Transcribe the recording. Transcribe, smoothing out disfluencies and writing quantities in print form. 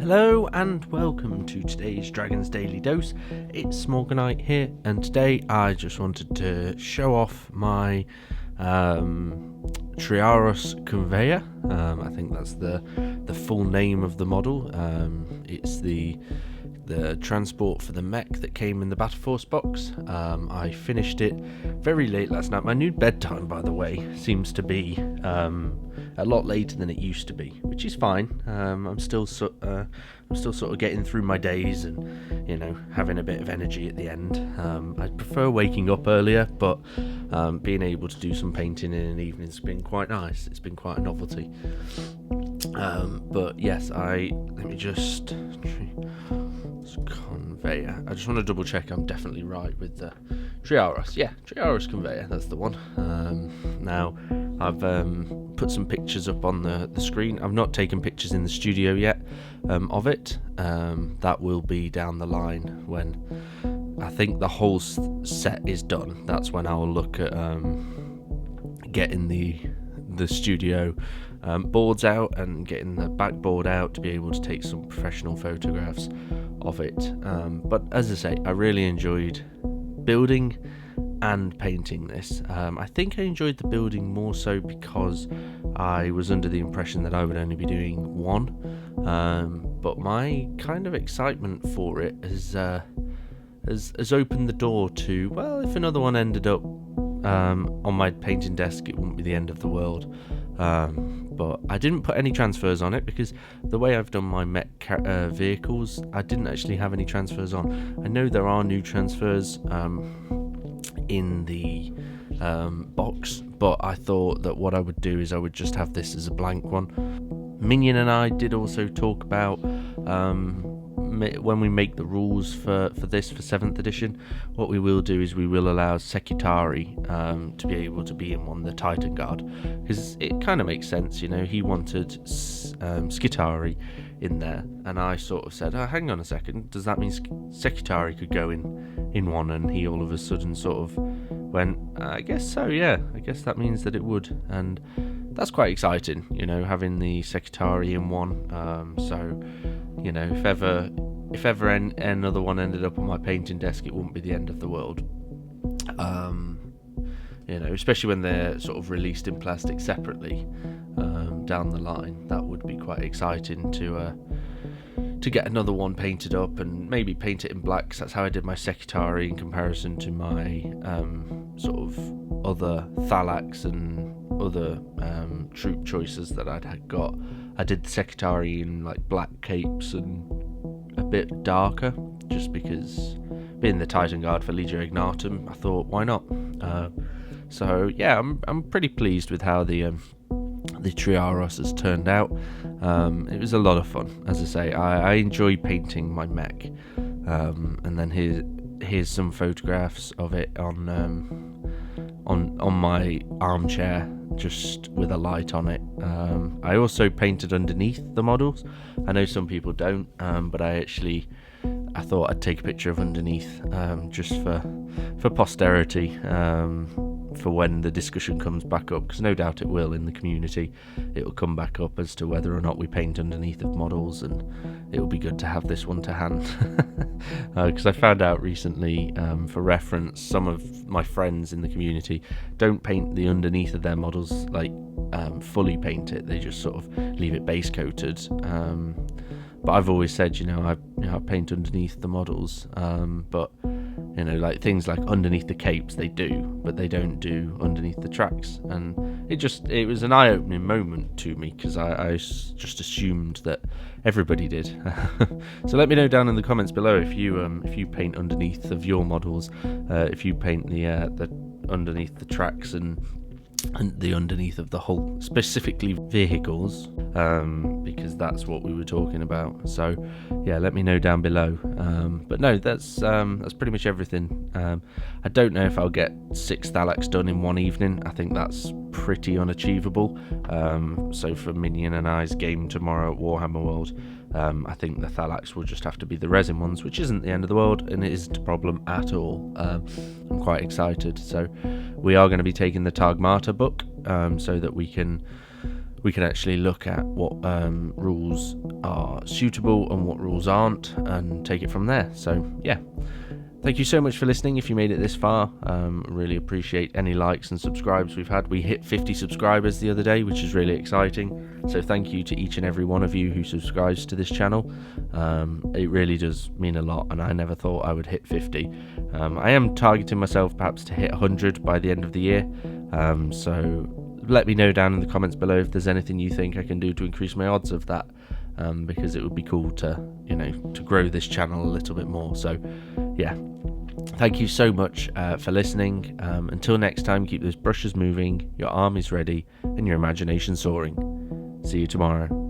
Hello and welcome to today's Dragon's Daily Dose. It's Smaugonite here, and today I just wanted to show off my Triaros Conveyor. I think that's the full name of the model. It's the transport for the mech that came in the Battleforce box. I finished it very late last night. My new bedtime, by the way, seems to be a lot later than it used to be, which is fine. I'm still sort of getting through my days and having a bit of energy at the end. I prefer waking up earlier, but being able to do some painting in an evening has been quite nice. It's been quite a novelty. But yes, let me just Conveyor. I just want to double check I'm definitely right with the Triaros. Yeah, Triaros Conveyor, that's the one. Now, I've put some pictures up on the screen. I've not taken pictures in the studio yet of it. That will be down the line when I think the whole set is done. That's when I'll look at getting the studio boards out and getting the backboard out to be able to take some professional photographs of it. But as I say, I really enjoyed building and painting this. I think I enjoyed the building more so because I was under the impression that I would only be doing one, but my kind of excitement for it has opened the door to, well, if another one ended up on my painting desk, it wouldn't be the end of the world. But I didn't put any transfers on it because the way I've done my mech vehicles, I didn't actually have any transfers on. I know there are new transfers in the box, but I thought that what I would do is I would just have this as a blank one. Minion and I did also talk about when we make the rules for this for 7th edition, what we will do is we will allow Secretary to be able to be in one, the Titan Guard, because it kind of makes sense. He wanted Skitari in there, and I sort of said, oh, hang on a second, does that mean Secretary could go in one? And he all of a sudden sort of went, I guess so, yeah, I guess that means that it would. And that's quite exciting, having the Secretary in one. So if ever another one ended up on my painting desk, it wouldn't be the end of the world. Especially when they're sort of released in plastic separately down the line. That would be quite exciting to get another one painted up and maybe paint it in black, 'cause that's how I did my Secretary in comparison to my sort of other Thallax and other troop choices that I'd got. I did the Secretary in like black capes and a bit darker, just because being the Titan Guard for Legio Ignatum, I thought, why not? So yeah, I'm pretty pleased with how the Triaros has turned out. It was a lot of fun, as I say. I enjoy painting my mech, and then here's some photographs of it on my armchair, just with a light on it. I also painted underneath the models. I know some people don't, but I thought I'd take a picture of underneath, just for posterity, for when the discussion comes back up, because no doubt it will in the community. It will come back up as to whether or not we paint underneath of models, and it will be good to have this one to hand. Because I found out recently, for reference, some of my friends in the community don't paint the underneath of their models, like fully paint it. They just sort of leave it base coated. But I've always said, I paint underneath the models, but like things like underneath the capes they do, but they don't do underneath the tracks. And it was an eye-opening moment to me, because I just assumed that everybody did. So let me know down in the comments below if you paint underneath of your models, if you paint the underneath the tracks and the underneath of the hull, specifically vehicles, because that's what we were talking about. So yeah, let me know down below. But no, that's pretty much everything. I don't know if I'll get 6 Thallax done in one evening. I think that's pretty unachievable. So for Minion and I's game tomorrow at Warhammer World, I think the Thallax will just have to be the resin ones, which isn't the end of the world, and it isn't a problem at all. I'm quite excited. So we are going to be taking the Tagmata book, so that we can we can actually look at what rules are suitable and what rules aren't, and take it from there. So yeah, thank you so much for listening. If you made it this far, really appreciate any likes and subscribes we've had. We hit 50 subscribers the other day, which is really exciting. So thank you to each and every one of you who subscribes to this channel. It really does mean a lot, and I never thought I would hit 50. I am targeting myself perhaps to hit 100 by the end of the year. So let me know down in the comments below if there's anything you think I can do to increase my odds of that, because it would be cool to, to grow this channel a little bit more. So yeah, thank you so much for listening. Until next time, keep those brushes moving, your armies ready, and your imagination soaring. See you tomorrow.